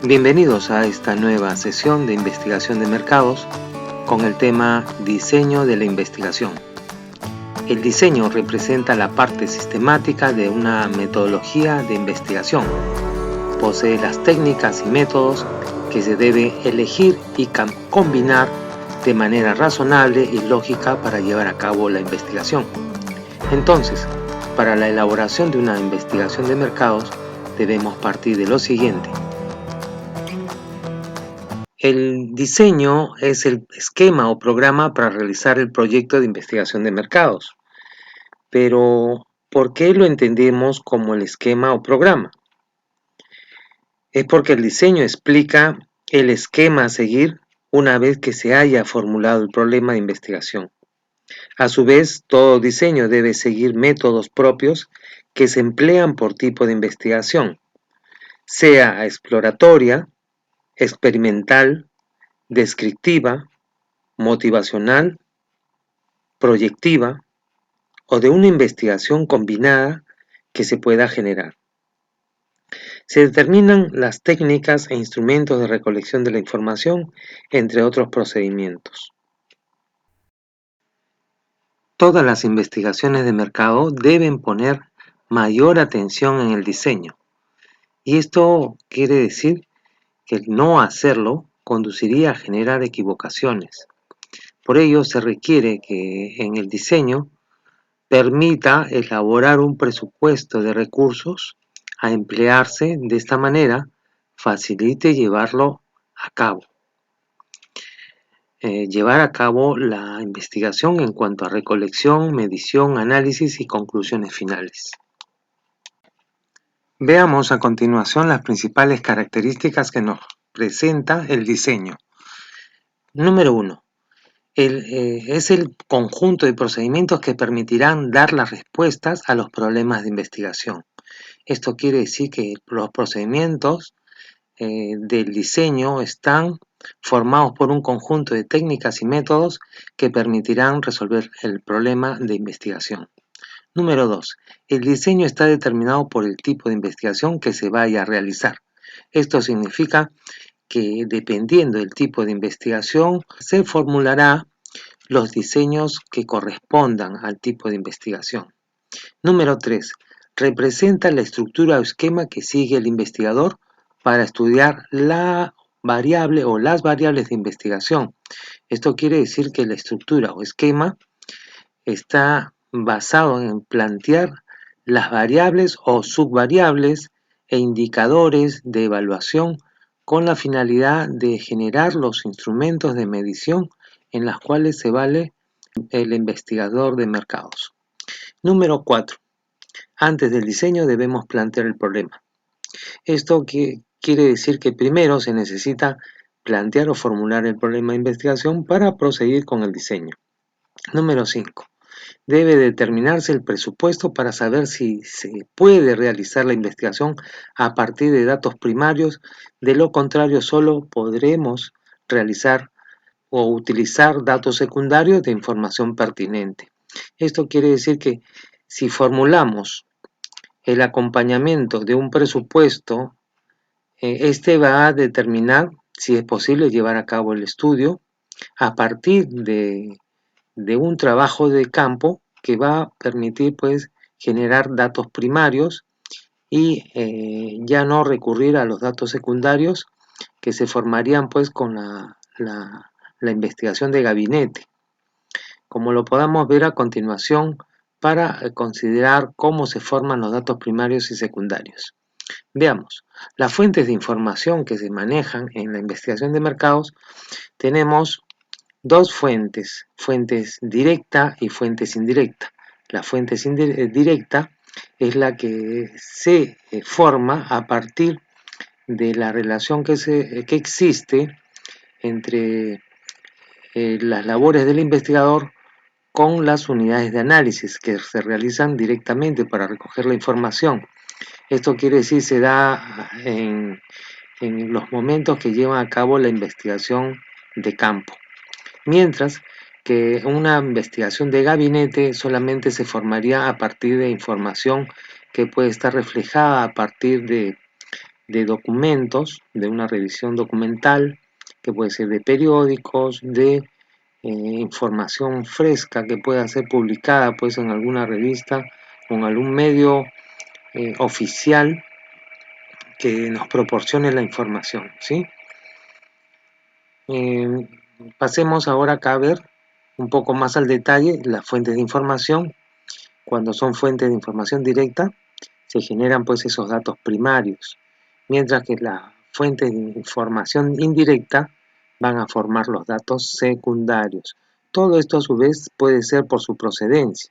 Bienvenidos a esta nueva sesión de investigación de mercados con el tema Diseño de la investigación. El diseño representa la parte sistemática de una metodología de investigación. Posee las técnicas y métodos que se debe elegir y combinar de manera razonable y lógica para llevar a cabo la investigación. Entonces, para la elaboración de una investigación de mercados, debemos partir de lo siguiente. El diseño es el esquema o programa para realizar el proyecto de investigación de mercados. Pero, ¿por qué lo entendemos como el esquema o programa? Es porque el diseño explica el esquema a seguir una vez que se haya formulado el problema de investigación. A su vez, todo diseño debe seguir métodos propios que se emplean por tipo de investigación, sea exploratoria, experimental, descriptiva, motivacional, proyectiva o de una investigación combinada que se pueda generar. Se determinan las técnicas e instrumentos de recolección de la información, entre otros procedimientos. Todas las investigaciones de mercado deben poner mayor atención en el diseño, y esto quiere decir que el no hacerlo conduciría a generar equivocaciones. Por ello se requiere que en el diseño permita elaborar un presupuesto de recursos a emplearse. De esta manera facilite llevarlo a cabo. Llevar a cabo la investigación en cuanto a recolección, medición, análisis y conclusiones finales. Veamos a continuación las principales características que nos presenta el diseño. Número 1. Es el conjunto de procedimientos que permitirán dar las respuestas a los problemas de investigación. Esto quiere decir que los procedimientos del diseño están formados por un conjunto de técnicas y métodos que permitirán resolver el problema de investigación. Número 2. El diseño está determinado por el tipo de investigación que se vaya a realizar. Esto significa que dependiendo del tipo de investigación se formulará los diseños que correspondan al tipo de investigación. Número 3. Representa la estructura o esquema que sigue el investigador para estudiar la variable o las variables de investigación. Esto quiere decir que la estructura o esquema está basado en plantear las variables o subvariables e indicadores de evaluación con la finalidad de generar los instrumentos de medición en las cuales se vale el investigador de mercados. Número 4. Antes del diseño debemos plantear el problema. Esto quiere decir que primero se necesita plantear o formular el problema de investigación para proseguir con el diseño. Número 5. Debe determinarse el presupuesto para saber si se puede realizar la investigación a partir de datos primarios. De lo contrario, solo podremos realizar o utilizar datos secundarios de información pertinente. Esto quiere decir que si formulamos el acompañamiento de un presupuesto, este va a determinar si es posible llevar a cabo el estudio a partir de un trabajo de campo que va a permitir pues generar datos primarios y ya no recurrir a los datos secundarios que se formarían pues con la investigación de gabinete, como lo podamos ver a continuación para considerar cómo se forman los datos primarios y secundarios. Veamos, las fuentes de información que se manejan en la investigación de mercados, tenemos dos fuentes, fuentes directa y fuentes indirecta. La fuente directa es la que se forma a partir de la relación que existe entre las labores del investigador con las unidades de análisis que se realizan directamente para recoger la información. Esto quiere decir se da en los momentos que llevan a cabo la investigación de campo. Mientras que una investigación de gabinete solamente se formaría a partir de información que puede estar reflejada a partir de de documentos, de una revisión documental, que puede ser de periódicos, de información fresca que pueda ser publicada pues en alguna revista o en algún medio oficial que nos proporcione la información, ¿sí? Pasemos ahora acá a ver un poco más al detalle las fuentes de información. Cuando son fuentes de información directa, se generan pues esos datos primarios, mientras que las fuentes de información indirecta van a formar los datos secundarios. Todo esto a su vez puede ser por su procedencia.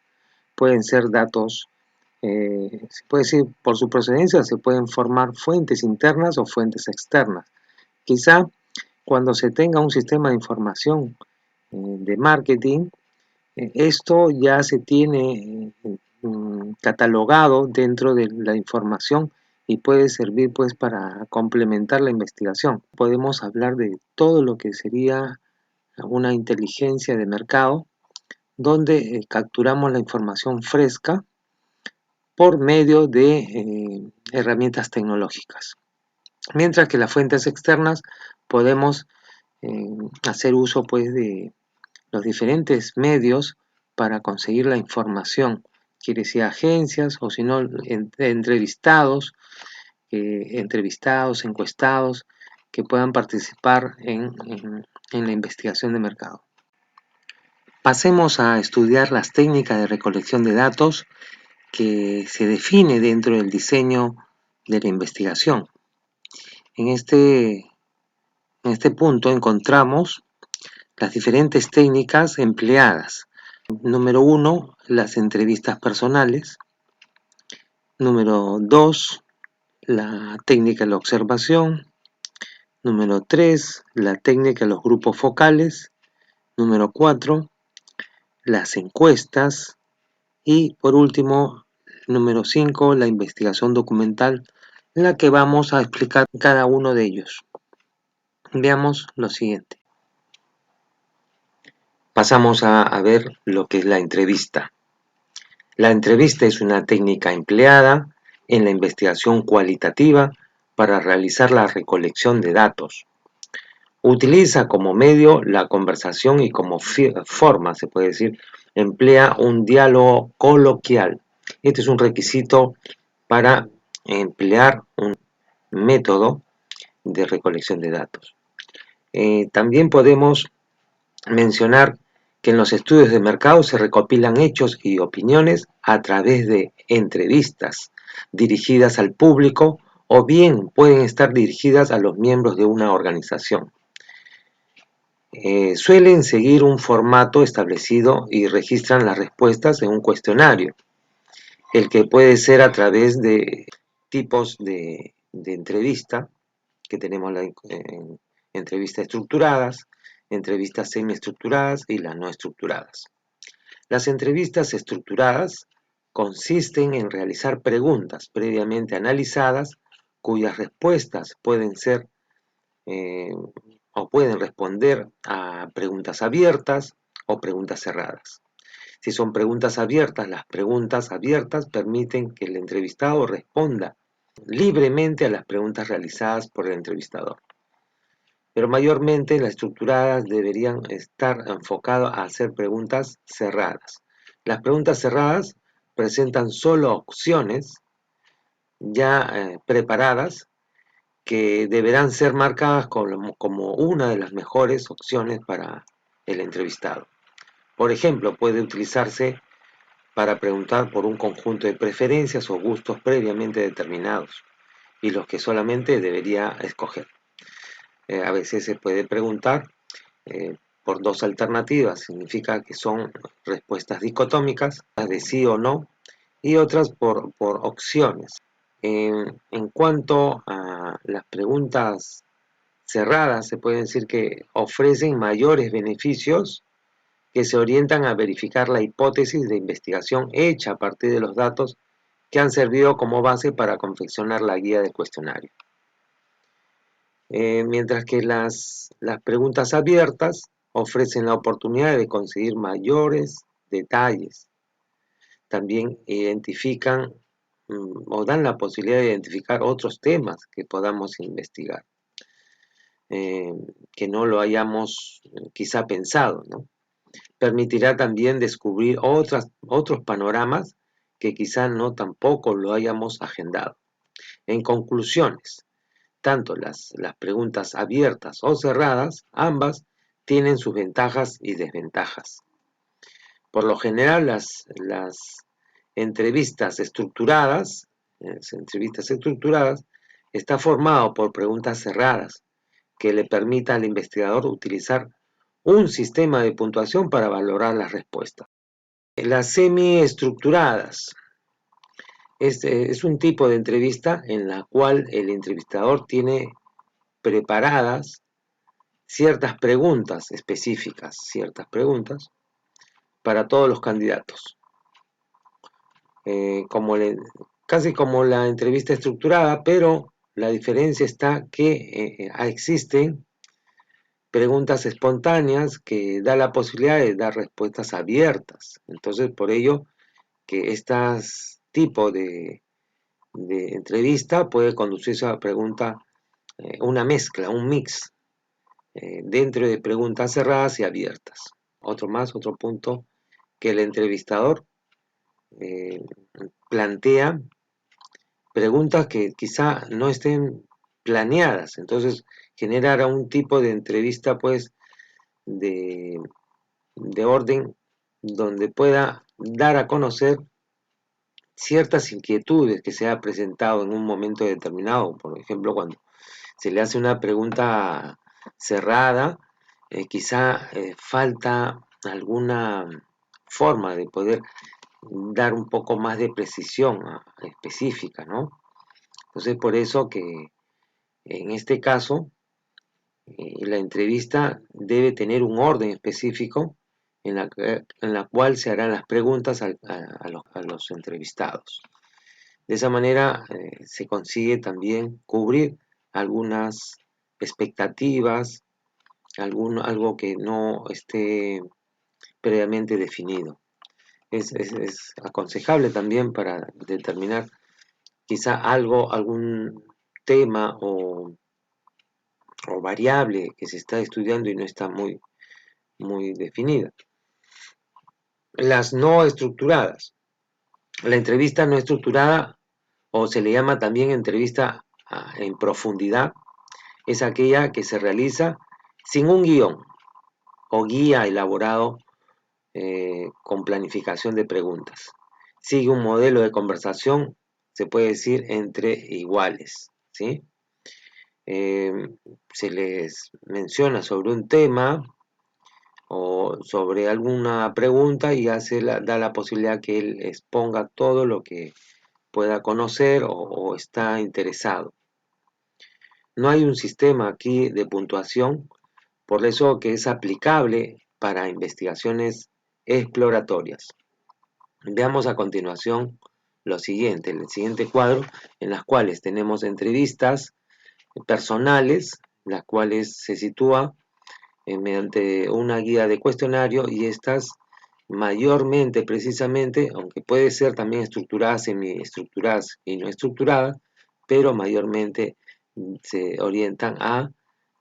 Pueden ser datos, se puede decir por su procedencia, se pueden formar fuentes internas o fuentes externas. Quizá cuando se tenga un sistema de información de marketing, esto ya se tiene catalogado dentro de la información y puede servir pues para complementar la investigación. Podemos hablar de todo lo que sería una inteligencia de mercado, donde capturamos la información fresca por medio de herramientas tecnológicas. Mientras que las fuentes externas podemos hacer uso pues de los diferentes medios para conseguir la información, quiere decir agencias o si no entrevistados, encuestados que puedan participar en la investigación de mercado. Pasemos a estudiar las técnicas de recolección de datos que se define dentro del diseño de la investigación. En este punto encontramos las diferentes técnicas empleadas. Número 1, las entrevistas personales. Número 2, la técnica de la observación. Número 3, la técnica de los grupos focales. Número 4, las encuestas. Y por último, número 5, la investigación documental, en la que vamos a explicar cada uno de ellos. Veamos lo siguiente. Pasamos a ver lo que es la entrevista. La entrevista es una técnica empleada en la investigación cualitativa para realizar la recolección de datos. Utiliza como medio la conversación y como forma, se puede decir, emplea un diálogo coloquial. Este es un requisito para emplear un método de recolección de datos. También podemos mencionar que en los estudios de mercado se recopilan hechos y opiniones a través de entrevistas dirigidas al público o bien pueden estar dirigidas a los miembros de una organización. Suelen seguir un formato establecido y registran las respuestas en un cuestionario, el que puede ser a través de tipos de entrevista, que tenemos las entrevistas estructuradas, entrevistas semiestructuradas y las no estructuradas. Las entrevistas estructuradas consisten en realizar preguntas previamente analizadas cuyas respuestas pueden ser o pueden responder a preguntas abiertas o preguntas cerradas. Si son preguntas abiertas, las preguntas abiertas permiten que el entrevistado responda libremente a las preguntas realizadas por el entrevistador. Pero mayormente las estructuradas deberían estar enfocadas a hacer preguntas cerradas. Las preguntas cerradas presentan solo opciones ya preparadas que deberán ser marcadas como una de las mejores opciones para el entrevistado. Por ejemplo, puede utilizarse para preguntar por un conjunto de preferencias o gustos previamente determinados y los que solamente debería escoger. A veces se puede preguntar por dos alternativas, significa que son respuestas dicotómicas, las de sí o no, y otras por opciones. En cuanto a las preguntas cerradas, se puede decir que ofrecen mayores beneficios que se orientan a verificar la hipótesis de investigación hecha a partir de los datos que han servido como base para confeccionar la guía del cuestionario. Mientras que las preguntas abiertas ofrecen la oportunidad de conseguir mayores detalles. También identifican o dan la posibilidad de identificar otros temas que podamos investigar, que no lo hayamos quizá pensado, ¿no? Permitirá también descubrir otros panoramas que quizá no tampoco lo hayamos agendado. En conclusiones, tanto las preguntas abiertas o cerradas, ambas tienen sus ventajas y desventajas. Por lo general, las entrevistas estructuradas, está formado por preguntas cerradas que le permita al investigador utilizar un sistema de puntuación para valorar las respuestas. Las semiestructuradas es un tipo de entrevista en la cual el entrevistador tiene preparadas ciertas preguntas específicas, ciertas preguntas para todos los candidatos. Casi como la entrevista estructurada, pero la diferencia está que existen preguntas espontáneas que da la posibilidad de dar respuestas abiertas. Entonces, por ello que este tipo de entrevista puede conducirse a pregunta, una mezcla, un mix, dentro de preguntas cerradas y abiertas. Otro punto, que el entrevistador plantea preguntas que quizá no estén planeadas, entonces generar un tipo de entrevista pues de orden donde pueda dar a conocer ciertas inquietudes que se ha presentado en un momento determinado. Por ejemplo, cuando se le hace una pregunta cerrada, quizá falta alguna forma de poder dar un poco más de precisión específica, ¿no? Entonces, por eso que en este caso, la entrevista debe tener un orden específico en la cual se harán las preguntas a los entrevistados. De esa manera se consigue también cubrir algunas expectativas, algo que no esté previamente definido. Es aconsejable también para determinar quizá algún tema o variable que se está estudiando y no está muy definida. Las no estructuradas. La entrevista no estructurada, o se le llama también entrevista en profundidad, es aquella que se realiza sin un guión o guía elaborado con planificación de preguntas. Sigue un modelo de conversación, se puede decir, entre iguales, ¿sí? Se les menciona sobre un tema o sobre alguna pregunta y da la posibilidad que él exponga todo lo que pueda conocer o está interesado. No hay un sistema aquí de puntuación, por eso que es aplicable para investigaciones exploratorias. Veamos a continuación lo siguiente, el siguiente cuadro, en las cuales tenemos entrevistas personales, las cuales se sitúa mediante una guía de cuestionario, y estas mayormente, precisamente, aunque puede ser también estructuradas, semiestructuradas y no estructuradas, pero mayormente se orientan a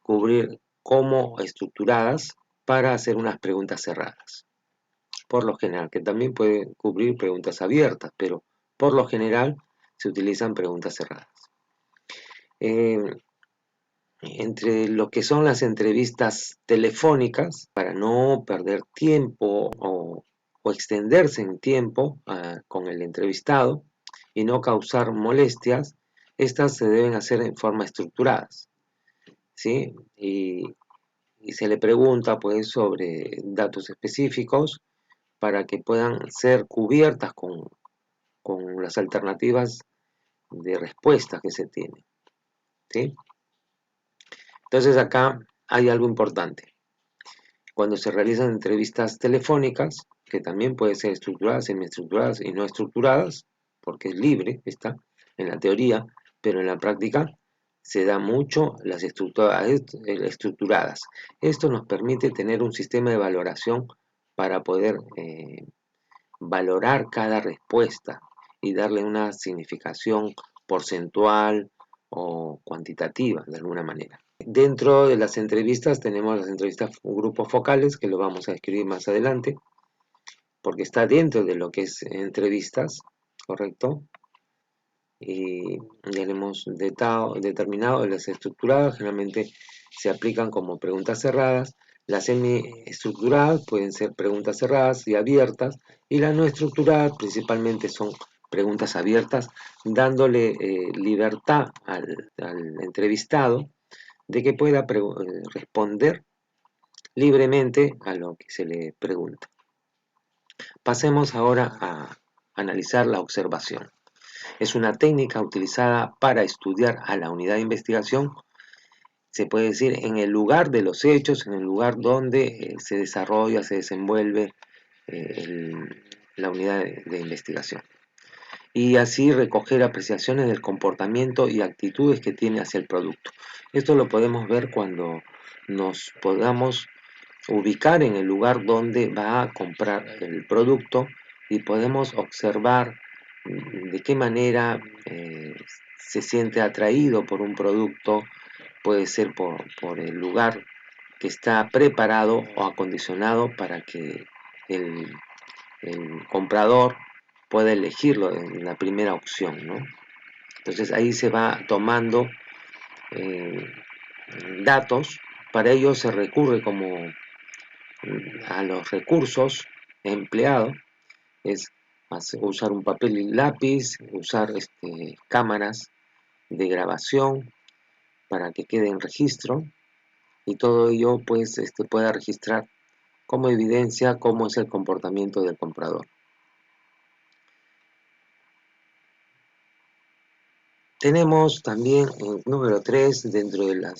cubrir como estructuradas para hacer unas preguntas cerradas. Por lo general, que también puede cubrir preguntas abiertas, pero por lo general se utilizan preguntas cerradas. Entre lo que son las entrevistas telefónicas, para no perder tiempo o extenderse en tiempo con el entrevistado y no causar molestias, estas se deben hacer en forma estructuradas, ¿sí? Y se le pregunta pues sobre datos específicos para que puedan ser cubiertas con las alternativas de respuesta que se tienen, ¿sí? Entonces acá hay algo importante. Cuando se realizan entrevistas telefónicas, que también pueden ser estructuradas, semiestructuradas y no estructuradas, porque es libre, está en la teoría, pero en la práctica se da mucho las estructuradas. Esto nos permite tener un sistema de valoración para poder valorar cada respuesta y darle una significación porcentual o cuantitativa de alguna manera. Dentro de las entrevistas tenemos las entrevistas grupos focales, que lo vamos a escribir más adelante, porque está dentro de lo que es entrevistas, ¿correcto? Y ya le hemos determinado las estructuradas, generalmente se aplican como preguntas cerradas. Las semiestructuradas pueden ser preguntas cerradas y abiertas, y las no estructuradas principalmente son preguntas abiertas, dándole libertad al entrevistado de que pueda responder libremente a lo que se le pregunta. Pasemos ahora a analizar la observación. Es una técnica utilizada para estudiar a la unidad de investigación, se puede decir, en el lugar de los hechos, en el lugar donde se desarrolla, se desenvuelve la unidad de investigación. Y así recoger apreciaciones del comportamiento y actitudes que tiene hacia el producto. Esto lo podemos ver cuando nos podamos ubicar en el lugar donde va a comprar el producto y podemos observar de qué manera se siente atraído por un producto. Puede ser por el lugar que está preparado o acondicionado para que el, el comprador pueda elegirlo en la primera opción, ¿no? Entonces ahí se va tomando eh, datos. Para ello se recurre como a los recursos empleados, es usar un papel y lápiz, usar cámaras de grabación para que quede en registro, y todo ello pues pueda registrar como evidencia cómo es el comportamiento del comprador. Tenemos también el número 3 dentro de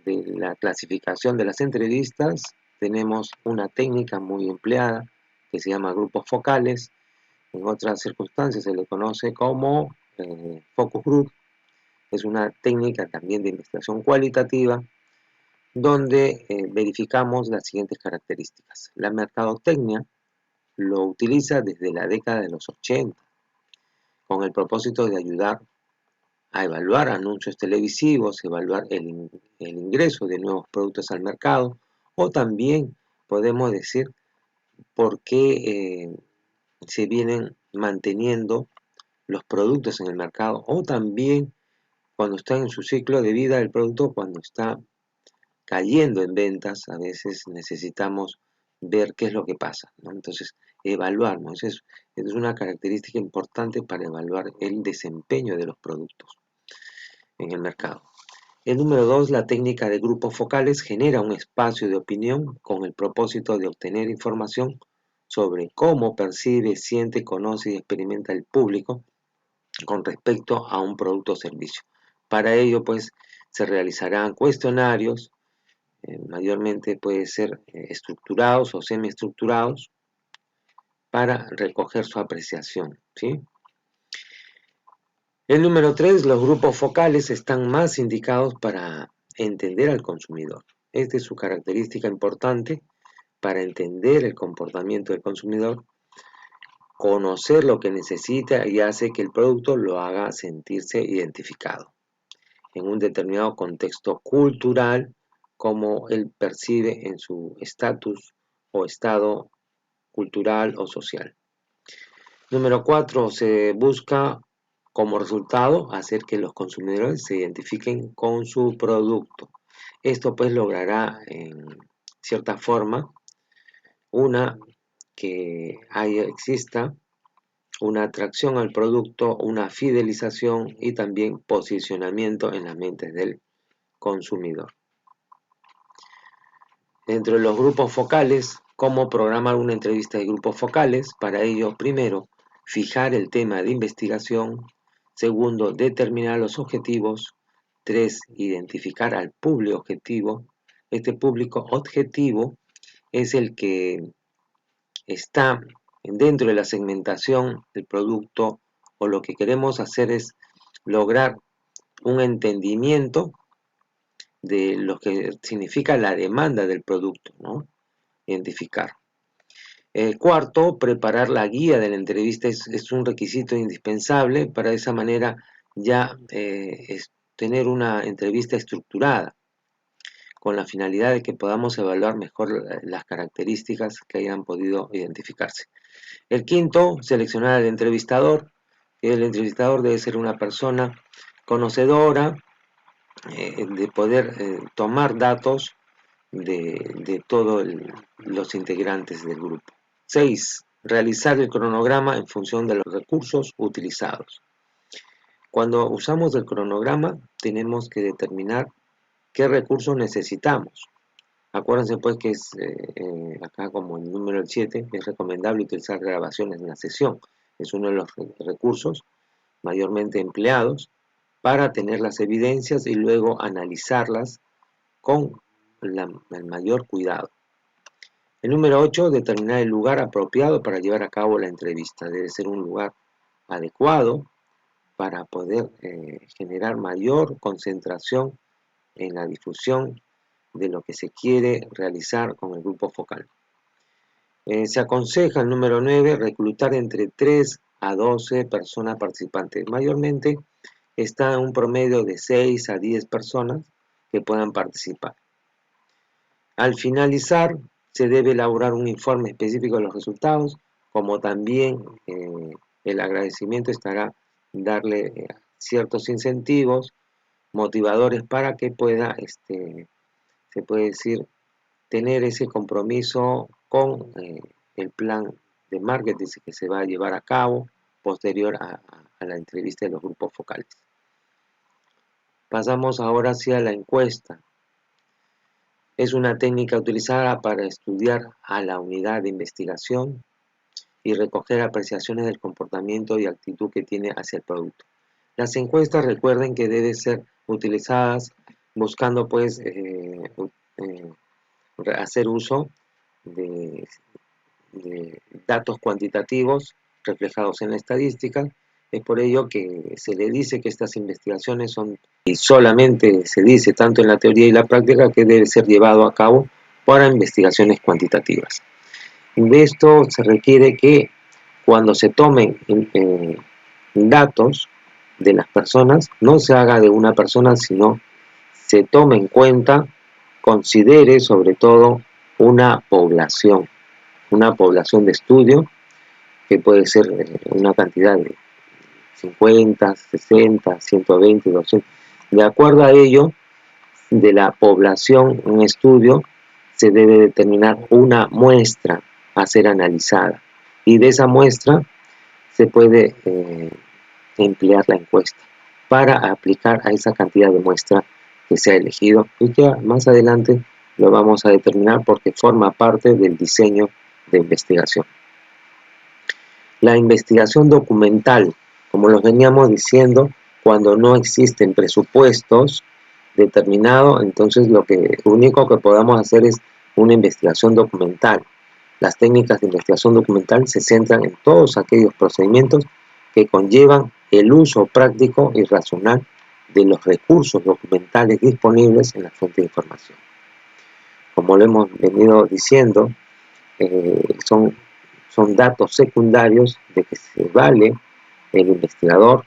la clasificación de las entrevistas. Tenemos una técnica muy empleada que se llama grupos focales. En otras circunstancias se le conoce como focus group. Es una técnica también de investigación cualitativa donde verificamos las siguientes características. La mercadotecnia lo utiliza desde la década de los 80 con el propósito de ayudar a evaluar anuncios televisivos, evaluar el ingreso de nuevos productos al mercado, o también podemos decir por qué se vienen manteniendo los productos en el mercado, o también cuando está en su ciclo de vida el producto, cuando está cayendo en ventas, a veces necesitamos ver qué es lo que pasa, ¿no? Entonces, evaluar, ¿no? Es una característica importante para evaluar el desempeño de los productos en el mercado. El número 2, la técnica de grupos focales genera un espacio de opinión con el propósito de obtener información sobre cómo percibe, siente, conoce y experimenta el público con respecto a un producto o servicio. Para ello, pues, se realizarán cuestionarios, mayormente puede ser estructurados o semiestructurados, para recoger su apreciación, ¿sí? El número 3, los grupos focales están más indicados para entender al consumidor. Esta es su característica importante para entender el comportamiento del consumidor, conocer lo que necesita y hace que el producto lo haga sentirse identificado en un determinado contexto cultural, como él percibe en su estatus o estado cultural o social. Número 4, se busca como resultado hacer que los consumidores se identifiquen con su producto. Esto pues logrará en cierta forma que exista una atracción al producto, una fidelización y también posicionamiento en las mentes del consumidor. Dentro de los grupos focales, ¿cómo programar una entrevista de grupos focales? Para ello, primero, fijar el tema de investigación. Segundo, determinar los objetivos. 3, identificar al público objetivo. Este público objetivo es el que está dentro de la segmentación del producto, o lo que queremos hacer es lograr un entendimiento de lo que significa la demanda del producto, ¿no? Identificar. Cuarto, preparar la guía de la entrevista es un requisito indispensable para de esa manera ya tener una entrevista estructurada con la finalidad de que podamos evaluar mejor las características que hayan podido identificarse. El quinto, seleccionar al entrevistador. El entrevistador debe ser una persona conocedora de poder tomar datos de todos los integrantes del grupo. 6. Realizar el cronograma en función de los recursos utilizados. Cuando usamos el cronograma, tenemos que determinar qué recursos necesitamos. Acuérdense pues que es acá como el número 7, es recomendable utilizar grabaciones en la sesión. Es uno de los recursos mayormente empleados para tener las evidencias y luego analizarlas con el mayor cuidado. El número 8, determinar el lugar apropiado para llevar a cabo la entrevista. Debe ser un lugar adecuado para poder generar mayor concentración en la difusión de lo que se quiere realizar con el grupo focal. Se aconseja el número 9, reclutar entre 3 a 12 personas participantes. Mayormente está en un promedio de 6 a 10 personas que puedan participar. Al finalizar, se debe elaborar un informe específico de los resultados, como también el agradecimiento estará darle ciertos incentivos, motivadores para que pueda, se puede decir, tener ese compromiso con el plan de marketing que se va a llevar a cabo posterior a la entrevista de los grupos focales. Pasamos ahora hacia la encuesta. Es una técnica utilizada para estudiar a la unidad de investigación y recoger apreciaciones del comportamiento y actitud que tiene hacia el producto. Las encuestas, recuerden que deben ser utilizadas buscando pues hacer uso de, de datos cuantitativos reflejados en la estadística. Es por ello que se le dice que estas investigaciones son, y solamente se dice tanto en la teoría y la práctica, que debe ser llevado a cabo para investigaciones cuantitativas. De esto se requiere que cuando se tomen datos de las personas, no se haga de una persona, sino se tome en cuenta, considere sobre todo una población de estudio, que puede ser una cantidad de 50, 60, 120, 200. De acuerdo a ello, de la población en estudio, se debe determinar una muestra a ser analizada. Y de esa muestra se puede emplear la encuesta para aplicar a esa cantidad de muestra que se ha elegido, y que más adelante lo vamos a determinar porque forma parte del diseño de investigación. La investigación documental, como los veníamos diciendo, cuando no existen presupuestos determinados, entonces lo único que podamos hacer es una investigación documental. Las técnicas de investigación documental se centran en todos aquellos procedimientos que conllevan el uso práctico y racional de los recursos documentales disponibles en la fuente de información. Como lo hemos venido diciendo, son datos secundarios de que se vale el investigador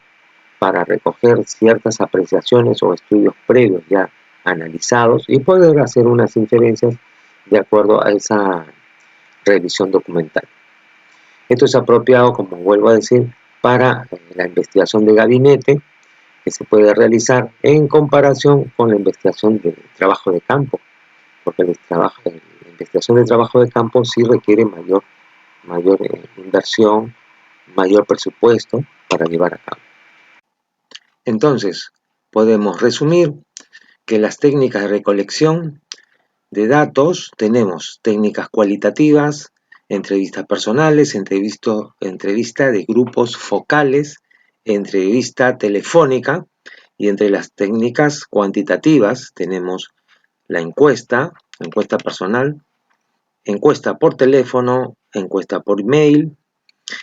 para recoger ciertas apreciaciones o estudios previos ya analizados y poder hacer unas inferencias de acuerdo a esa revisión documental. Esto es apropiado, como vuelvo a decir, para la investigación de gabinete, que se puede realizar en comparación con la investigación de trabajo de campo, porque la investigación de trabajo de campo sí requiere mayor inversión, mayor presupuesto para llevar a cabo. Entonces, podemos resumir que las técnicas de recolección de datos tenemos técnicas cualitativas, entrevistas personales, entrevista de grupos focales, entrevista telefónica, y entre las técnicas cuantitativas tenemos la encuesta personal, encuesta por teléfono, encuesta por email,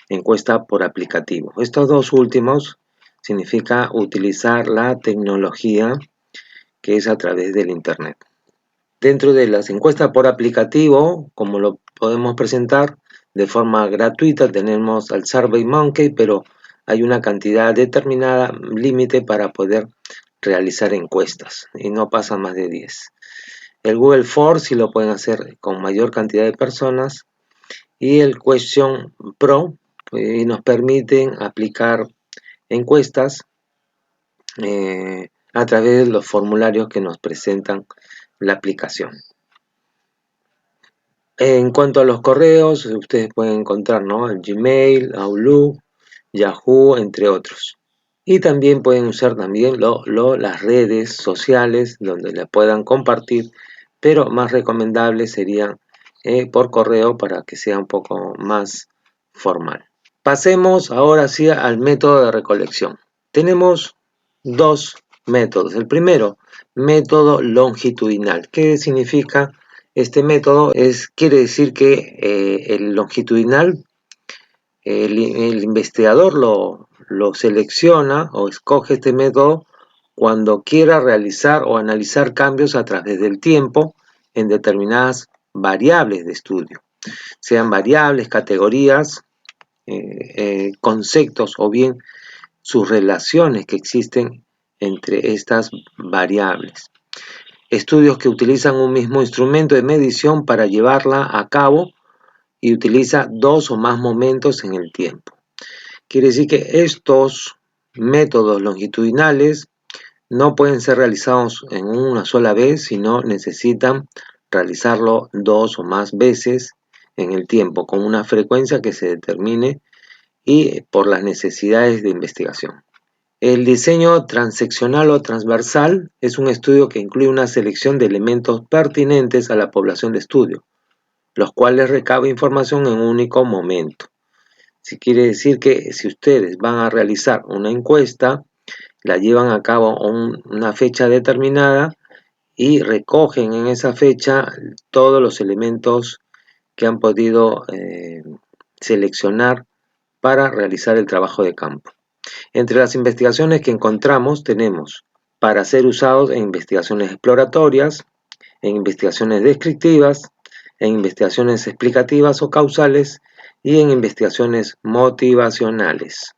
encuesta por aplicativo. Estos dos últimos significa utilizar la tecnología que es a través del Internet. Dentro de las encuestas por aplicativo, como lo podemos presentar, de forma gratuita. Tenemos al SurveyMonkey, pero hay una cantidad determinada, límite para poder realizar encuestas y no pasa más de 10. El Google Form sí lo pueden hacer con mayor cantidad de personas, y el Question Pro nos permiten aplicar encuestas a través de los formularios que nos presentan la aplicación. En cuanto a los correos, ustedes pueden encontrar, ¿no?, el Gmail, Outlook, Yahoo, entre otros. Y también pueden usar también las redes sociales donde le puedan compartir, pero más recomendable sería por correo para que sea un poco más formal. Pasemos ahora sí al método de recolección. Tenemos dos métodos. El primero, método longitudinal. ¿Qué significa este método? Quiere decir que el longitudinal, el investigador lo selecciona o escoge este método cuando quiera realizar o analizar cambios a través del tiempo en determinadas variables de estudio, sean variables, categorías, conceptos o bien sus relaciones que existen entre estas variables. Estudios que utilizan un mismo instrumento de medición para llevarla a cabo y utiliza dos o más momentos en el tiempo. Quiere decir que estos métodos longitudinales no pueden ser realizados en una sola vez, sino necesitan realizarlo dos o más veces en el tiempo, con una frecuencia que se determine y por las necesidades de investigación. El diseño transeccional o transversal es un estudio que incluye una selección de elementos pertinentes a la población de estudio, los cuales recaba información en un único momento. Si quiere decir que si ustedes van a realizar una encuesta, la llevan a cabo una fecha determinada y recogen en esa fecha todos los elementos que han podido seleccionar para realizar el trabajo de campo. Entre las investigaciones que encontramos tenemos para ser usados en investigaciones exploratorias, en investigaciones descriptivas, en investigaciones explicativas o causales y en investigaciones motivacionales.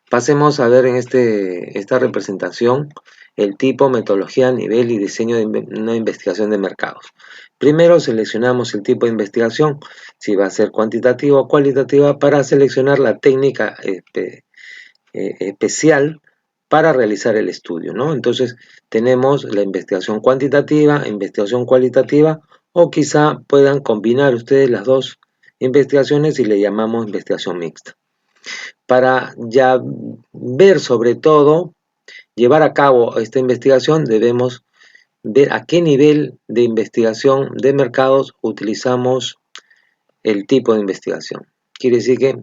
Pasemos a ver en esta representación el tipo, metodología, nivel y diseño de una investigación de mercados. Primero seleccionamos el tipo de investigación, si va a ser cuantitativa o cualitativa, para seleccionar la técnica especial para realizar el estudio, ¿no? Entonces tenemos la investigación cuantitativa, investigación cualitativa, o quizá puedan combinar ustedes las dos investigaciones y le llamamos investigación mixta. Para ya ver sobre todo, llevar a cabo esta investigación, debemos ver a qué nivel de investigación de mercados utilizamos el tipo de investigación. Quiere decir que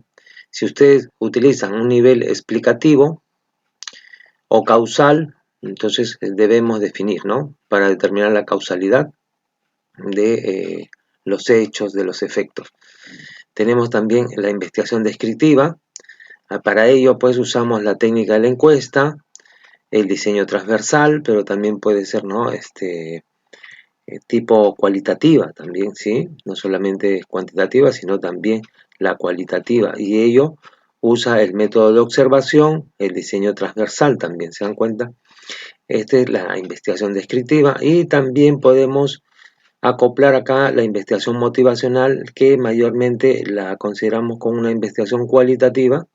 si ustedes utilizan un nivel explicativo o causal, entonces debemos definir, ¿no?, para determinar la causalidad de los hechos, de los efectos. Tenemos también la investigación descriptiva. Para ello, pues, usamos la técnica de la encuesta, el diseño transversal, pero también puede ser, ¿no?, tipo cualitativa también, ¿sí? No solamente cuantitativa, sino también la cualitativa. Y ello usa el método de observación, el diseño transversal también, ¿se dan cuenta? Esta es la investigación descriptiva, y también podemos acoplar acá la investigación motivacional, que mayormente la consideramos como una investigación cualitativa,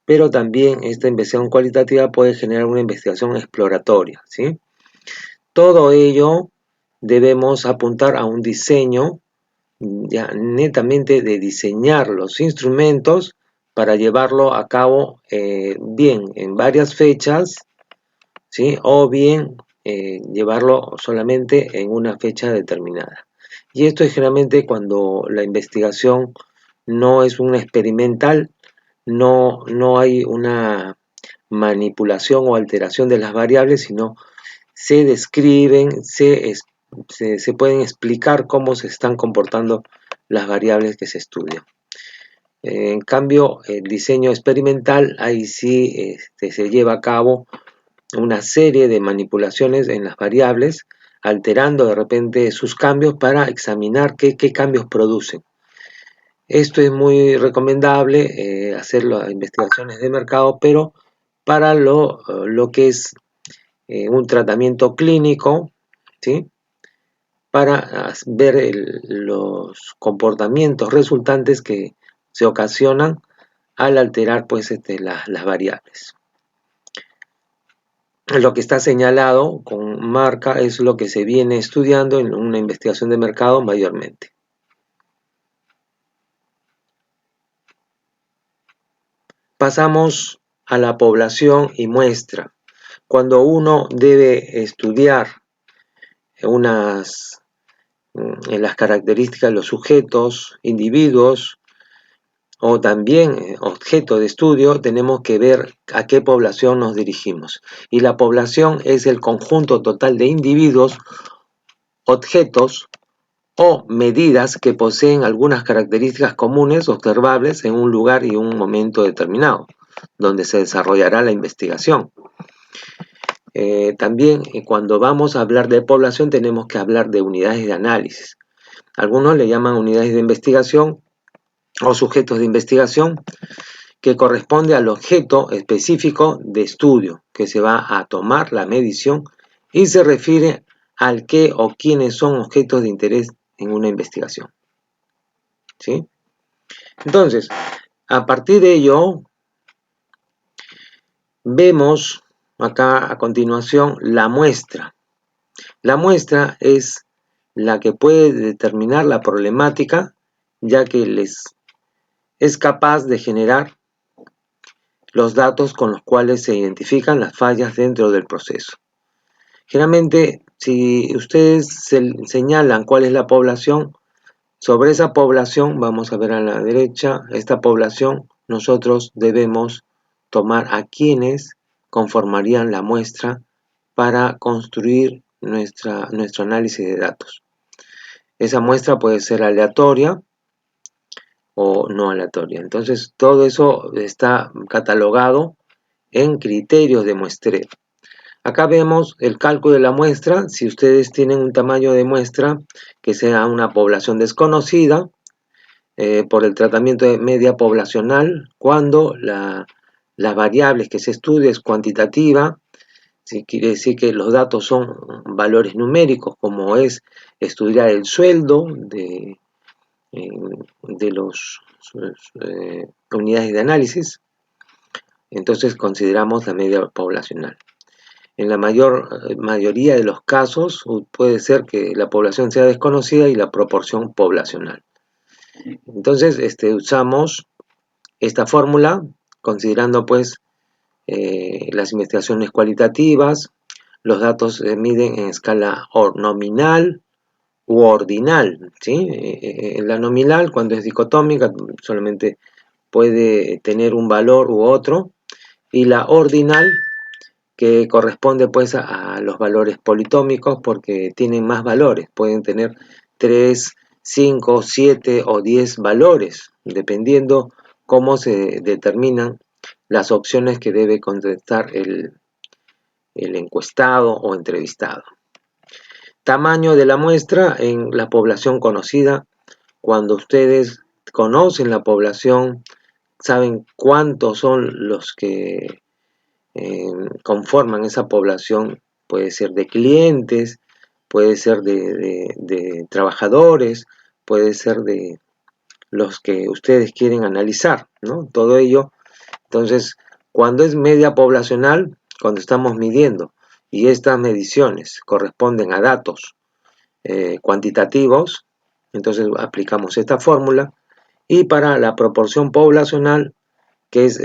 pero también esta investigación cualitativa puede generar una investigación exploratoria, ¿sí? Todo ello debemos apuntar a un diseño ya netamente de diseñar los instrumentos para llevarlo a cabo bien en varias fechas, ¿sí?, o bien llevarlo solamente en una fecha determinada. Y esto es generalmente cuando la investigación no es una experimental, no hay una manipulación o alteración de las variables, sino se describen, se pueden explicar cómo se están comportando las variables que se estudian. En cambio, el diseño experimental, ahí sí se lleva a cabo una serie de manipulaciones en las variables, alterando de repente sus cambios para examinar qué cambios producen. Esto es muy recomendable hacer las investigaciones de mercado, pero para lo que es un tratamiento clínico, ¿sí? Para ver los comportamientos resultantes que se ocasionan al alterar pues, las variables. Lo que está señalado con marca es lo que se viene estudiando en una investigación de mercado mayormente. Pasamos a la población y muestra. Cuando uno debe estudiar las características de los sujetos, individuos o también objeto de estudio, tenemos que ver a qué población nos dirigimos. Y la población es el conjunto total de individuos, objetos o medidas que poseen algunas características comunes observables en un lugar y un momento determinado, donde se desarrollará la investigación. También cuando vamos a hablar de población tenemos que hablar de unidades de análisis. Algunos le llaman unidades de investigación o sujetos de investigación, que corresponde al objeto específico de estudio que se va a tomar la medición y se refiere al qué o quiénes son objetos de interés en una investigación. ¿Sí? Entonces, a partir de ello, vemos acá a continuación la muestra. La muestra es la que puede determinar la problemática, ya que es capaz de generar los datos con los cuales se identifican las fallas dentro del proceso. Generalmente, si ustedes señalan cuál es la población, sobre esa población, vamos a ver a la derecha, esta población, nosotros debemos tomar a quienes conformarían la muestra para construir nuestro análisis de datos. Esa muestra puede ser aleatoria o no aleatoria. Entonces, todo eso está catalogado en criterios de muestreo. Acá vemos el cálculo de la muestra. Si ustedes tienen un tamaño de muestra que sea una población desconocida, por el tratamiento de media poblacional, cuando las variables que se estudia es cuantitativa, si quiere decir que los datos son valores numéricos, como es estudiar el sueldo de las unidades de análisis, entonces consideramos la media poblacional. En la mayoría de los casos puede ser que la población sea desconocida y la proporción poblacional. Entonces usamos esta fórmula considerando pues las investigaciones cualitativas. Los datos se miden en escala nominal u ordinal, ¿sí? La nominal, cuando es dicotómica, solamente puede tener un valor u otro, y la ordinal, que corresponde pues a los valores politómicos, porque tienen más valores, pueden tener 3, 5, 7 o 10 valores, dependiendo cómo se determinan las opciones que debe contestar el encuestado o entrevistado. Tamaño de la muestra en la población conocida. Cuando ustedes conocen la población, saben cuántos son los que conforman esa población, puede ser de clientes, puede ser de trabajadores, puede ser de los que ustedes quieren analizar, ¿no? Todo ello. Entonces, cuando es media poblacional, cuando estamos midiendo y estas mediciones corresponden a datos cuantitativos, entonces aplicamos esta fórmula. Y para la proporción poblacional, que es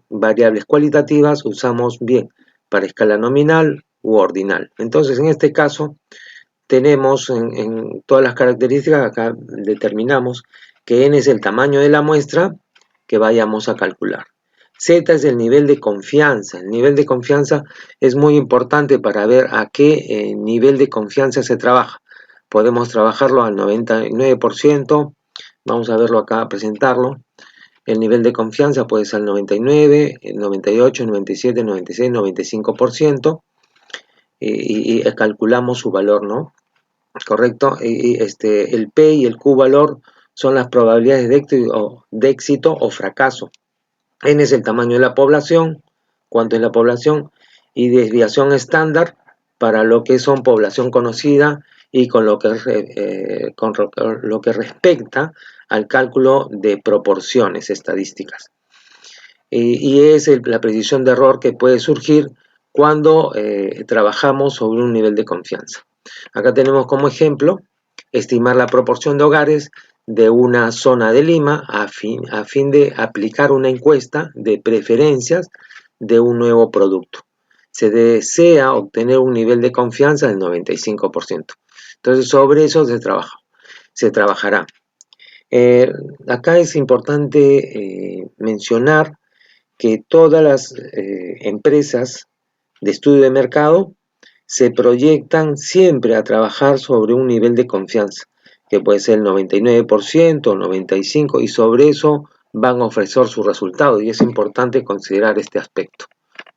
variables cualitativas, usamos bien para escala nominal u ordinal. Entonces, en este caso, tenemos en todas las características, acá determinamos que n es el tamaño de la muestra que vayamos a calcular. Z es el nivel de confianza. El nivel de confianza es muy importante para ver a qué nivel de confianza se trabaja. Podemos trabajarlo al 99%. Vamos a verlo acá, presentarlo. El nivel de confianza puede ser el 99, el 98, el 97, el 96, el 95%. Y calculamos su valor, ¿no? Correcto. El P y el Q valor son las probabilidades de éxito o fracaso. N es el tamaño de la población, cuánto es la población, y desviación estándar para lo que son población conocida y con lo que respecta al cálculo de proporciones estadísticas. Y es la precisión de error que puede surgir cuando trabajamos sobre un nivel de confianza. Acá tenemos como ejemplo estimar la proporción de hogares de una zona de Lima a fin de aplicar una encuesta de preferencias de un nuevo producto. Se desea obtener un nivel de confianza del 95%. Entonces, sobre eso se trabajará. Acá es importante mencionar que todas las empresas de estudio de mercado se proyectan siempre a trabajar sobre un nivel de confianza, que puede ser el 99% o 95%, y sobre eso van a ofrecer sus resultados, y es importante considerar este aspecto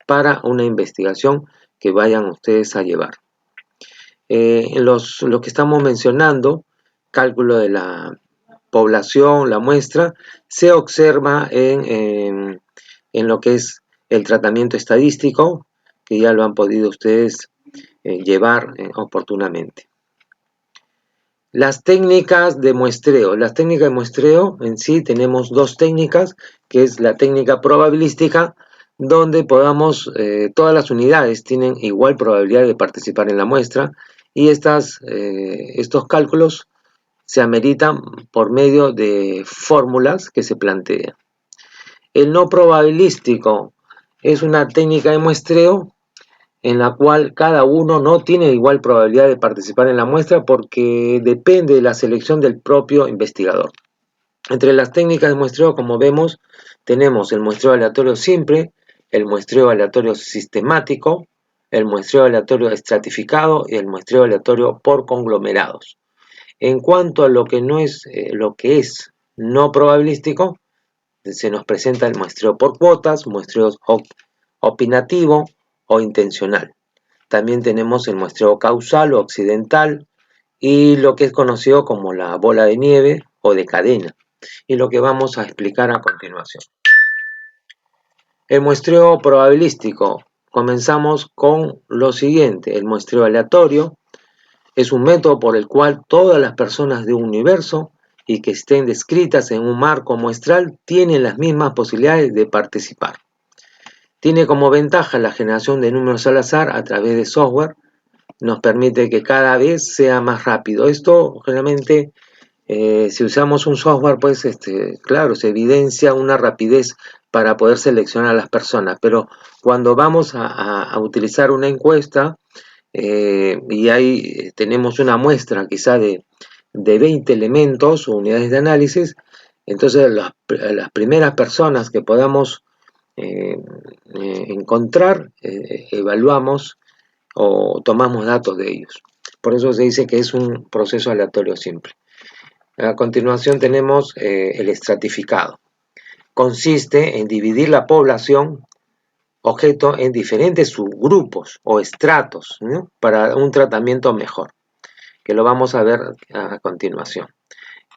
para una investigación que vayan ustedes a llevar. Lo que estamos mencionando, cálculo de la población, la muestra, se observa en lo que es el tratamiento estadístico, que ya lo han podido ustedes llevar oportunamente. Las técnicas de muestreo. Las técnicas de muestreo en sí tenemos dos técnicas, que es la técnica probabilística, donde todas las unidades tienen igual probabilidad de participar en la muestra, y estos cálculos se ameritan por medio de fórmulas que se plantean. El no probabilístico es una técnica de muestreo en la cual cada uno no tiene igual probabilidad de participar en la muestra porque depende de la selección del propio investigador. Entre las técnicas de muestreo, como vemos, tenemos el muestreo aleatorio simple, el muestreo aleatorio sistemático, el muestreo aleatorio estratificado y el muestreo aleatorio por conglomerados. En cuanto a lo que es no probabilístico, se nos presenta el muestreo por cuotas, muestreo opinativo o intencional. También tenemos el muestreo causal o accidental y lo que es conocido como la bola de nieve o de cadena, y lo que vamos a explicar a continuación. El muestreo probabilístico. Comenzamos con lo siguiente. El muestreo aleatorio es un método por el cual todas las personas de un universo y que estén descritas en un marco muestral tienen las mismas posibilidades de participar. Tiene como ventaja la generación de números al azar a través de software. Nos permite que cada vez sea más rápido. Esto generalmente, si usamos un software, pues claro, se evidencia una rapidez para poder seleccionar a las personas. Pero cuando vamos a utilizar una encuesta, y ahí tenemos una muestra quizá de 20 elementos o unidades de análisis, entonces las primeras personas que podamos encontrar, evaluamos o tomamos datos de ellos. Por eso se dice que es un proceso aleatorio simple. A continuación tenemos el estratificado. Consiste en dividir la población objeto en diferentes subgrupos o estratos, ¿no?, para un tratamiento mejor, que lo vamos a ver a continuación.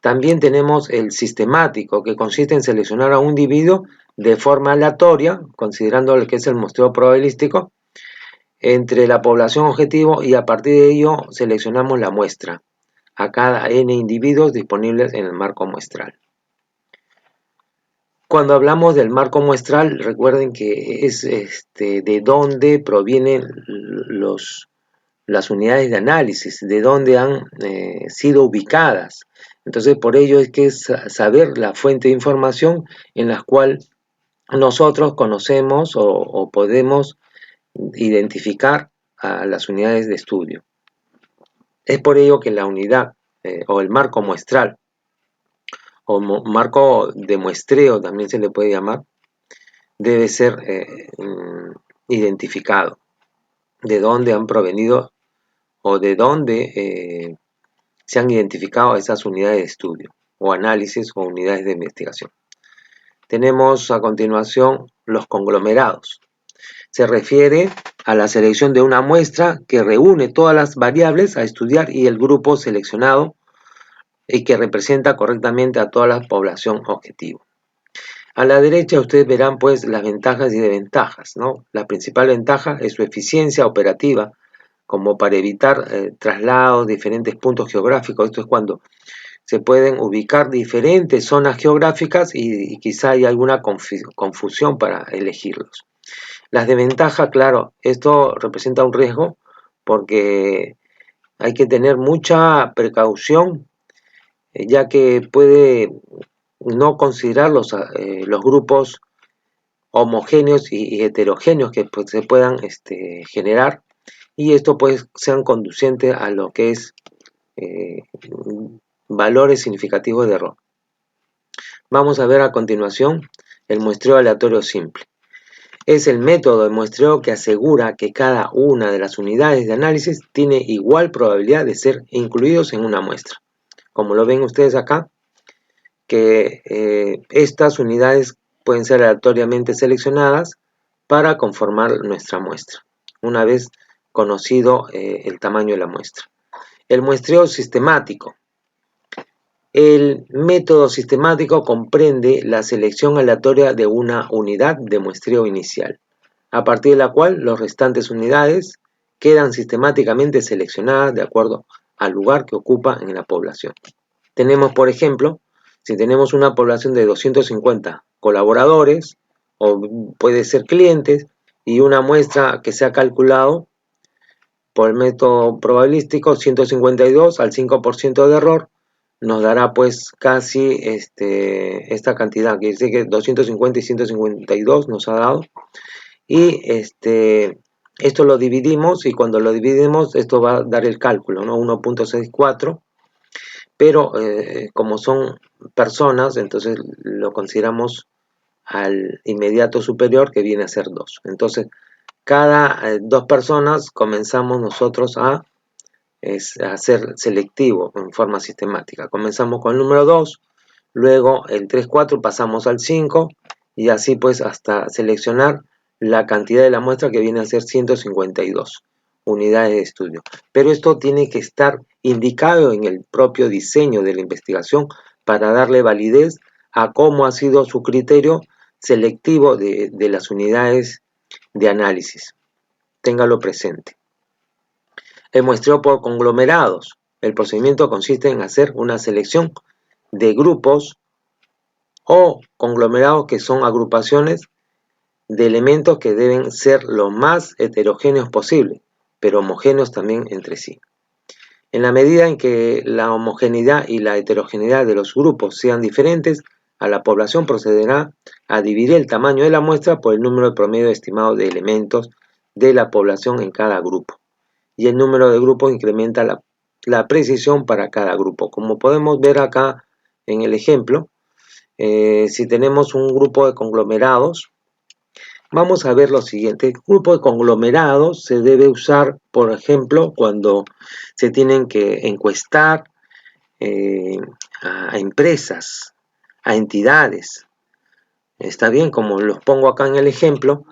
También tenemos el sistemático, que consiste en seleccionar a un individuo de forma aleatoria, considerando lo que es el muestreo probabilístico, entre la población objetivo, y a partir de ello seleccionamos la muestra a cada n individuos disponibles en el marco muestral. Cuando hablamos del marco muestral, recuerden que es de dónde provienen las unidades de análisis, de dónde han sido ubicadas. Entonces, por ello es que es saber la fuente de información en la cual nosotros conocemos o podemos identificar a las unidades de estudio. Es por ello que la unidad o el marco muestral o marco de muestreo también se le puede llamar, debe ser identificado de dónde han provenido o de dónde se han identificado esas unidades de estudio o análisis o unidades de investigación. Tenemos a continuación los conglomerados. Se refiere a la selección de una muestra que reúne todas las variables a estudiar y el grupo seleccionado y que representa correctamente a toda la población objetivo. A la derecha ustedes verán pues las ventajas y desventajas, ¿no? La principal ventaja es su eficiencia operativa, como para evitar traslados de diferentes puntos geográficos. Esto es cuando se pueden ubicar diferentes zonas geográficas y quizá hay alguna confusión para elegirlos. Las desventajas, claro, esto representa un riesgo porque hay que tener mucha precaución, ya que puede no considerar los grupos homogéneos y heterogéneos que pues, se puedan generar, y esto pues sean conducentes a lo que es eh, valores significativos de error. Vamos a ver a continuación el muestreo aleatorio simple. Es el método de muestreo que asegura que cada una de las unidades de análisis tiene igual probabilidad de ser incluidos en una muestra. Como lo ven ustedes acá, que estas unidades pueden ser aleatoriamente seleccionadas para conformar nuestra muestra, una vez conocido el tamaño de la muestra. El muestreo sistemático. El método sistemático comprende la selección aleatoria de una unidad de muestreo inicial, a partir de la cual las restantes unidades quedan sistemáticamente seleccionadas de acuerdo al lugar que ocupa en la población. Tenemos, por ejemplo, si tenemos una población de 250 colaboradores, o puede ser clientes, y una muestra que se ha calculado por el método probabilístico, 152 al 5% de error, nos dará pues casi esta cantidad, que dice que 250 y 152 nos ha dado, y esto lo dividimos, y cuando lo dividimos esto va a dar el cálculo, ¿no? 1.64, pero como son personas, entonces lo consideramos al inmediato superior, que viene a ser 2. Entonces, cada 2 personas comenzamos nosotros a ser selectivo en forma sistemática. Comenzamos con el número 2, luego el 3, 4 pasamos al 5, y así pues hasta seleccionar la cantidad de la muestra, que viene a ser 152 unidades de estudio. Pero esto tiene que estar indicado en el propio diseño de la investigación para darle validez a cómo ha sido su criterio selectivo de las unidades de análisis. Téngalo presente. El muestreo por conglomerados. El procedimiento consiste en hacer una selección de grupos o conglomerados, que son agrupaciones de elementos que deben ser lo más heterogéneos posible, pero homogéneos también entre sí. En la medida en que la homogeneidad y la heterogeneidad de los grupos sean diferentes, a la población procederá a dividir el tamaño de la muestra por el número promedio estimado de elementos de la población en cada grupo, y el número de grupos incrementa la precisión para cada grupo. Como podemos ver acá en el ejemplo, si tenemos un grupo de conglomerados, vamos a ver lo siguiente. El grupo de conglomerados se debe usar, por ejemplo, cuando se tienen que encuestar eh, a empresas, a entidades. Está bien, como los pongo acá en el ejemplo,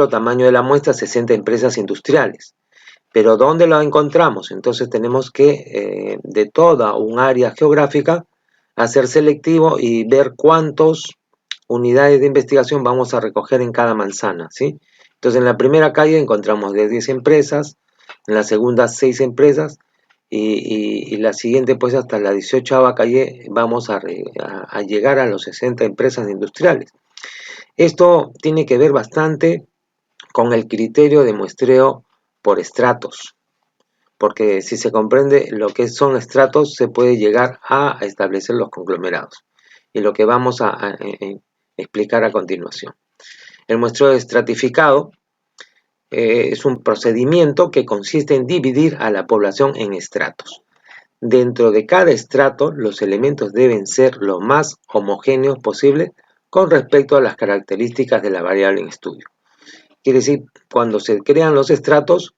tamaño de la muestra, 60 empresas industriales. Pero ¿dónde lo encontramos? Entonces tenemos que, de toda un área geográfica, hacer selectivo y ver cuántas unidades de investigación vamos a recoger en cada manzana, ¿sí? Entonces en la primera calle encontramos de 10 empresas, en la segunda 6 empresas, y la siguiente pues hasta la 18ª calle vamos a llegar a los 60 empresas industriales. Esto tiene que ver bastante con el criterio de muestreo por estratos, porque si se comprende lo que son estratos, se puede llegar a establecer los conglomerados, y lo que vamos a explicar a continuación. El muestreo estratificado es un procedimiento que consiste en dividir a la población en estratos. Dentro de cada estrato, los elementos deben ser lo más homogéneos posible con respecto a las características de la variable en estudio. Quiere decir, cuando se crean los estratos,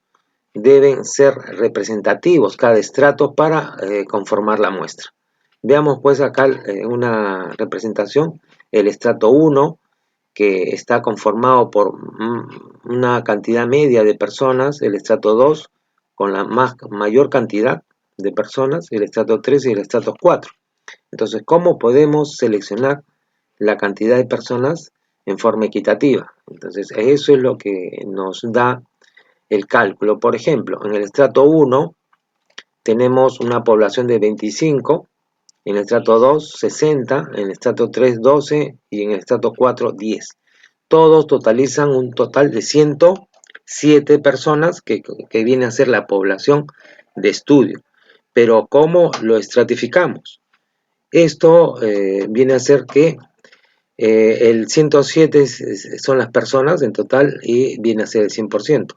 deben ser representativos cada estrato para conformar la muestra. Veamos pues acá una representación. El estrato 1, que está conformado por una cantidad media de personas. El estrato 2, con la mayor cantidad, de personas, el estrato 3 y el estrato 4. Entonces, ¿cómo podemos seleccionar la cantidad de personas en forma equitativa? Entonces, eso es lo que nos da el cálculo. Por ejemplo, en el estrato 1 tenemos una población de 25, en el estrato 2 60, en el estrato 3 12 y en el estrato 4 10. Todos totalizan un total de 107 personas que viene a ser la población de estudio. Pero ¿cómo lo estratificamos? Esto viene a ser que el 107 son las personas en total y viene a ser el 100%.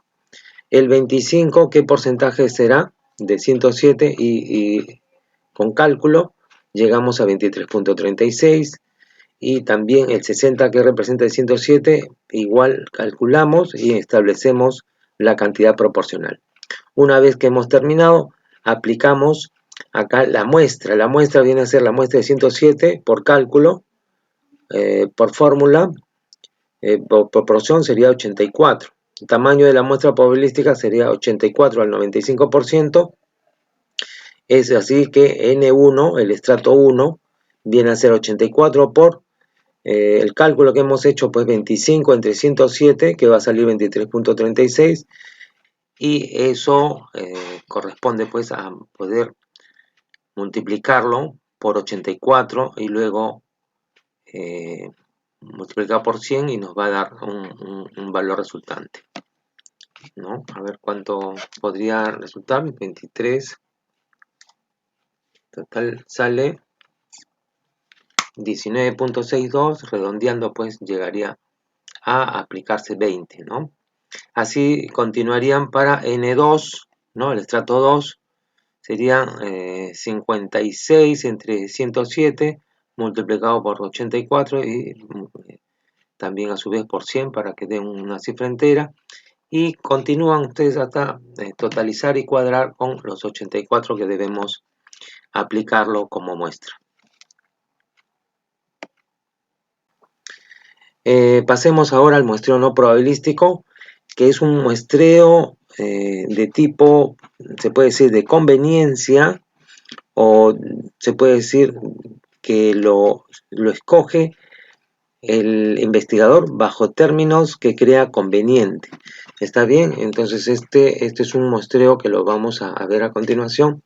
El 25, ¿qué porcentaje será? De 107 y con cálculo llegamos a 23.36 y también el 60 que representa el 107 igual calculamos y establecemos la cantidad proporcional. Una vez que hemos terminado, aplicamos acá la muestra. La muestra viene a ser la muestra de 107 por cálculo, por fórmula, por proporción sería 84. El tamaño de la muestra probabilística sería 84 al 95%. Es así que N1, el estrato 1, viene a ser 84 por el cálculo que hemos hecho, pues 25 entre 107, que va a salir 23.36, y eso corresponde pues a poder multiplicarlo por 84 y luego multiplicar por 100 y nos va a dar un valor resultante, ¿no? A ver cuánto podría resultar. 23, total sale 19.62, redondeando pues llegaría a aplicarse 20, ¿no? Así continuarían para N2, ¿no? El estrato 2 serían 56 entre 107 multiplicado por 84 y también a su vez por 100 para que den una cifra entera. Y continúan ustedes hasta totalizar y cuadrar con los 84 que debemos aplicarlo como muestra. Pasemos ahora al muestreo no probabilístico, que es un muestreo de tipo, se puede decir, de conveniencia, o se puede decir que lo escoge el investigador bajo términos que crea conveniente. ¿Está bien? Entonces este es un muestreo que lo vamos a ver a continuación,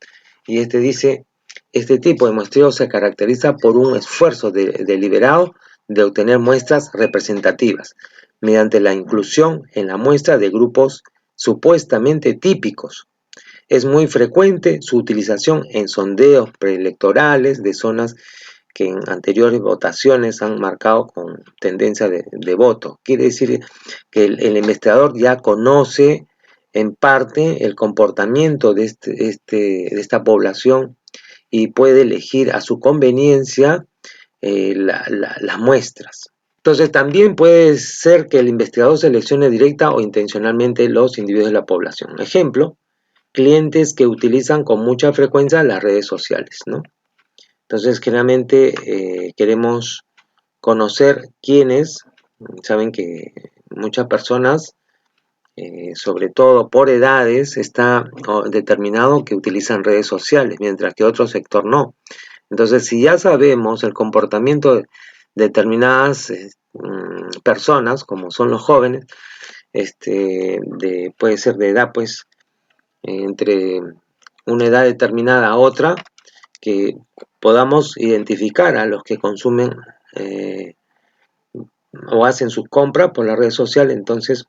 y este dice: este tipo de muestreo se caracteriza por un esfuerzo deliberado de obtener muestras representativas, mediante la inclusión en la muestra de grupos supuestamente típicos. Es muy frecuente su utilización en sondeos preelectorales de zonas que en anteriores votaciones han marcado con tendencia de voto. Quiere decir que el investigador ya conoce en parte el comportamiento de esta población y puede elegir a su conveniencia las muestras. Entonces también puede ser que el investigador seleccione directa o intencionalmente los individuos de la población. Ejemplo: clientes que utilizan con mucha frecuencia las redes sociales, ¿no? Entonces generalmente queremos conocer quiénes. Saben que muchas personas, sobre todo por edades, está determinado que utilizan redes sociales, mientras que otro sector no. Entonces, si ya sabemos el comportamiento de determinadas personas, como son los jóvenes, puede ser de edad, pues, entre una edad determinada a otra, que podamos identificar a los que consumen o hacen sus compras por la red social, entonces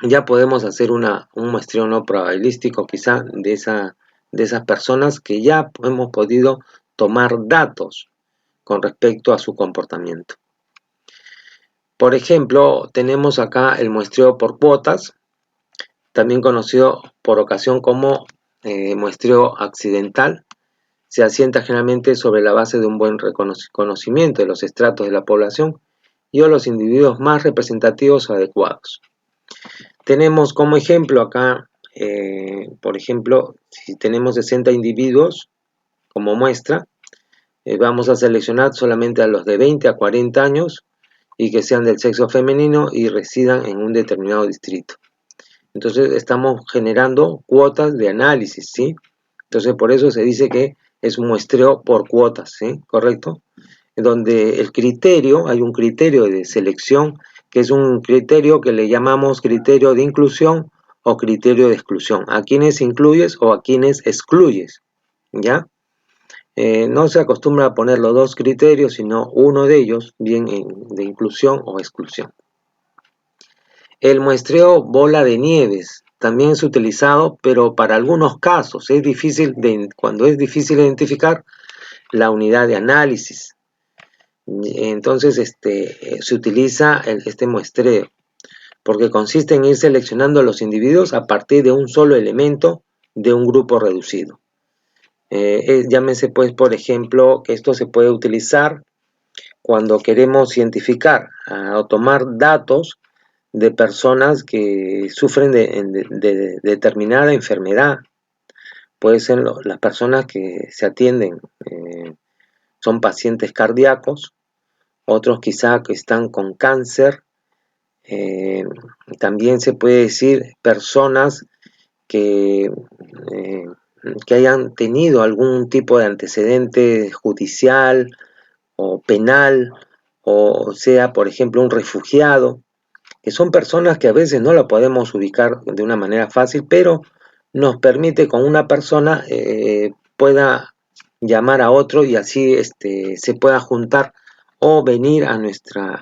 ya podemos hacer un muestreo no probabilístico quizá de esas personas que ya hemos podido tomar datos con respecto a su comportamiento. Por ejemplo, tenemos acá el muestreo por cuotas, también conocido por ocasión como muestreo accidental. Se asienta generalmente sobre la base de un buen conocimiento de los estratos de la población y de los individuos más representativos o adecuados. Tenemos como ejemplo acá, por ejemplo, si tenemos 60 individuos como muestra, vamos a seleccionar solamente a los de 20 a 40 años y que sean del sexo femenino y residan en un determinado distrito. Entonces estamos generando cuotas de análisis, ¿sí? Entonces, por eso se dice que es un muestreo por cuotas, ¿sí? ¿Correcto? Donde el criterio, hay un criterio de selección, que es un criterio que le llamamos criterio de inclusión o criterio de exclusión. A quienes incluyes o a quienes excluyes, ¿ya? No se acostumbra a poner los dos criterios, sino uno de ellos, bien de inclusión o exclusión. El muestreo bola de nieves también es utilizado, pero para algunos casos es difícil cuando es difícil identificar la unidad de análisis. Entonces se utiliza este muestreo, porque consiste en ir seleccionando a los individuos a partir de un solo elemento de un grupo reducido. Llámese pues, por ejemplo, que esto se puede utilizar cuando queremos identificar o tomar datos de personas que sufren de determinada enfermedad. Puede ser las personas que se atienden, son pacientes cardíacos, otros quizá que están con cáncer, eh, también se puede decir personas que, eh, que hayan tenido algún tipo de antecedente judicial o penal, o sea, por ejemplo, un refugiado, que son personas que a veces no la podemos ubicar de una manera fácil, pero nos permite con una persona pueda llamar a otro y así se pueda juntar o venir a nuestra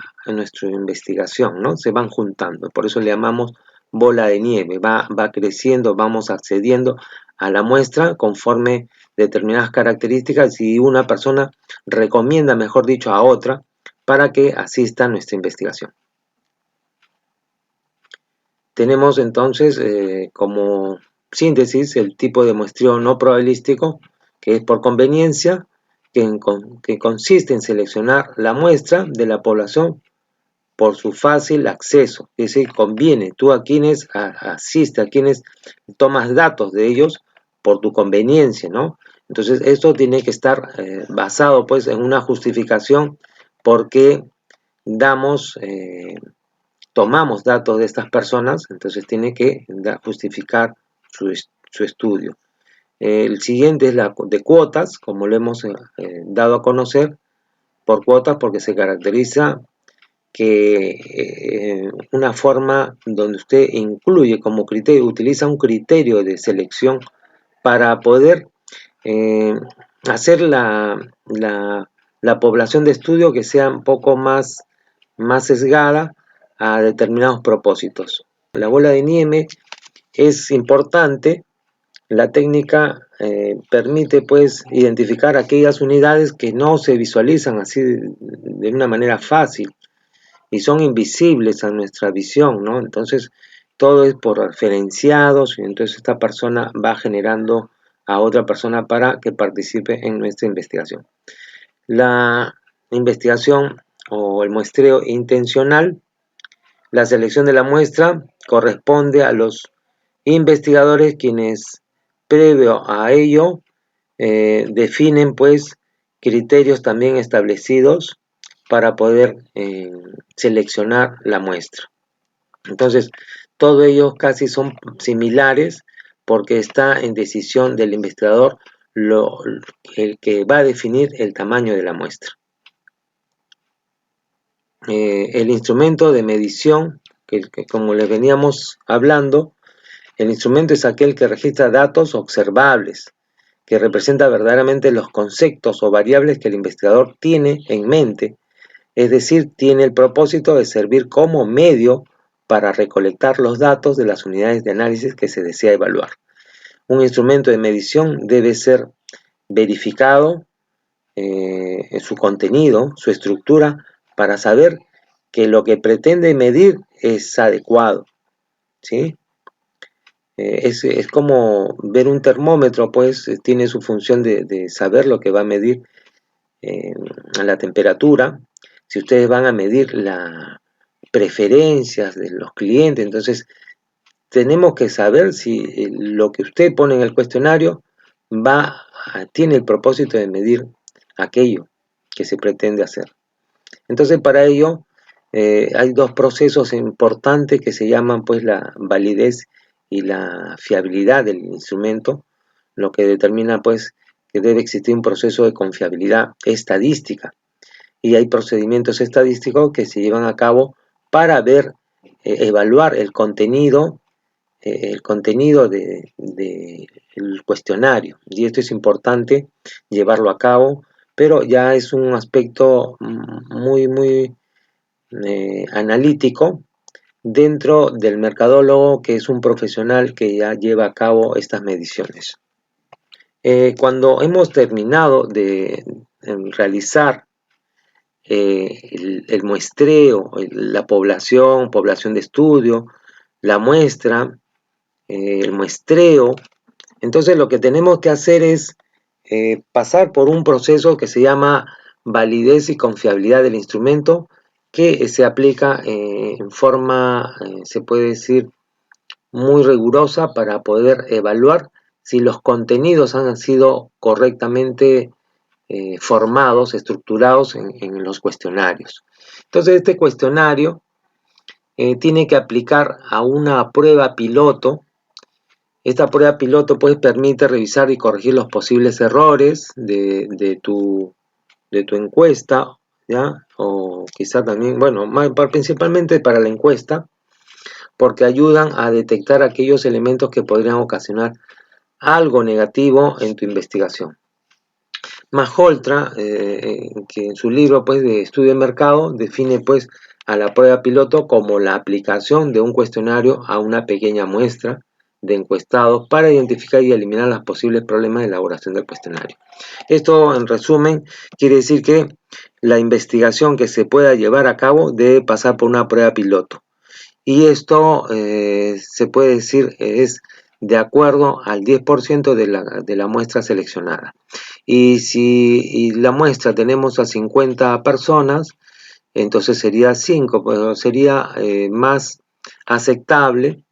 investigación, ¿no? Se van juntando, por eso le llamamos bola de nieve, va creciendo, vamos accediendo a la muestra conforme determinadas características y una persona recomienda, mejor dicho, a otra para que asista a nuestra investigación. Tenemos entonces como síntesis el tipo de muestreo no probabilístico, que es por conveniencia, que consiste en seleccionar la muestra de la población por su fácil acceso. Es decir, conviene tú a quienes asistes, a quienes tomas datos de ellos por tu conveniencia, ¿no? Entonces, esto tiene que estar basado pues en una justificación porque damos tomamos datos de estas personas, entonces tiene que justificar su estudio. El siguiente es la de cuotas, como lo hemos dado a conocer, por cuotas porque se caracteriza que una forma donde usted incluye como criterio, utiliza un criterio de selección para poder eh, hacer la población de estudio que sea un poco más sesgada a determinados propósitos. La bola de nieve es importante, la técnica permite pues identificar aquellas unidades que no se visualizan así de una manera fácil y son invisibles a nuestra visión, ¿no? Entonces todo es por referenciados y entonces esta persona va generando a otra persona para que participe en nuestra investigación. La investigación o el muestreo intencional, la selección de la muestra corresponde a los investigadores quienes previo a ello definen pues criterios también establecidos para poder seleccionar la muestra. Entonces, todos ellos casi son similares porque está en decisión del investigador el que va a definir el tamaño de la muestra. El instrumento de medición, que como les veníamos hablando, el instrumento es aquel que registra datos observables, que representa verdaderamente los conceptos o variables que el investigador tiene en mente, es decir, tiene el propósito de servir como medio para recolectar los datos de las unidades de análisis que se desea evaluar. Un instrumento de medición debe ser verificado en su contenido, su estructura, para saber que lo que pretende medir es adecuado, ¿sí? Es como ver un termómetro, pues tiene su función de saber lo que va a medir la temperatura. Si ustedes van a medir las preferencias de los clientes, entonces tenemos que saber si lo que usted pone en el cuestionario tiene el propósito de medir aquello que se pretende hacer. Entonces, para ello hay dos procesos importantes que se llaman pues la validez y la fiabilidad del instrumento. lo que determina pues que debe existir un proceso de confiabilidad estadística. Y hay procedimientos estadísticos que se llevan a cabo para evaluar el contenido del cuestionario. Y esto es importante llevarlo a cabo, pero ya es un aspecto muy analítico dentro del mercadólogo, que es un profesional que ya lleva a cabo estas mediciones. Cuando hemos terminado de realizar el muestreo, la población de estudio, la muestra, el muestreo, entonces lo que tenemos que hacer es pasar por un proceso que se llama validez y confiabilidad del instrumento, que se aplica en forma, se puede decir, muy rigurosa para poder evaluar si los contenidos han sido correctamente formados, estructurados en los cuestionarios. Entonces este cuestionario tiene que aplicar a una prueba piloto. Esta prueba piloto pues permite revisar y corregir los posibles errores de tu encuesta, ¿ya? O quizá también, bueno, principalmente para la encuesta, porque ayudan a detectar aquellos elementos que podrían ocasionar algo negativo en tu investigación. Maholtra, que en su libro pues, de estudio de mercado, define pues, a la prueba piloto como la aplicación de un cuestionario a una pequeña muestra de encuestados para identificar y eliminar los posibles problemas de elaboración del cuestionario. Esto, en resumen, quiere decir que la investigación que se pueda llevar a cabo debe pasar por una prueba piloto. Y esto se puede decir es de acuerdo al 10% de la muestra seleccionada. Y si la muestra tenemos a 50 personas, entonces sería 5, pero sería más aceptable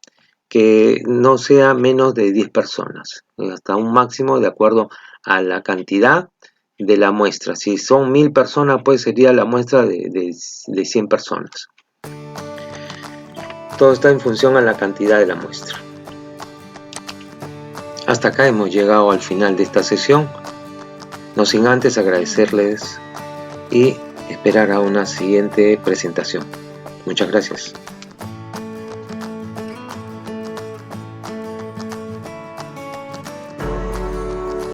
que no sea menos de 10 personas, hasta un máximo de acuerdo a la cantidad de la muestra. Si son 1000 personas, pues sería la muestra de 100 personas. Todo está en función a la cantidad de la muestra. Hasta acá hemos llegado al final de esta sesión, no sin antes agradecerles y esperar a una siguiente presentación. Muchas gracias.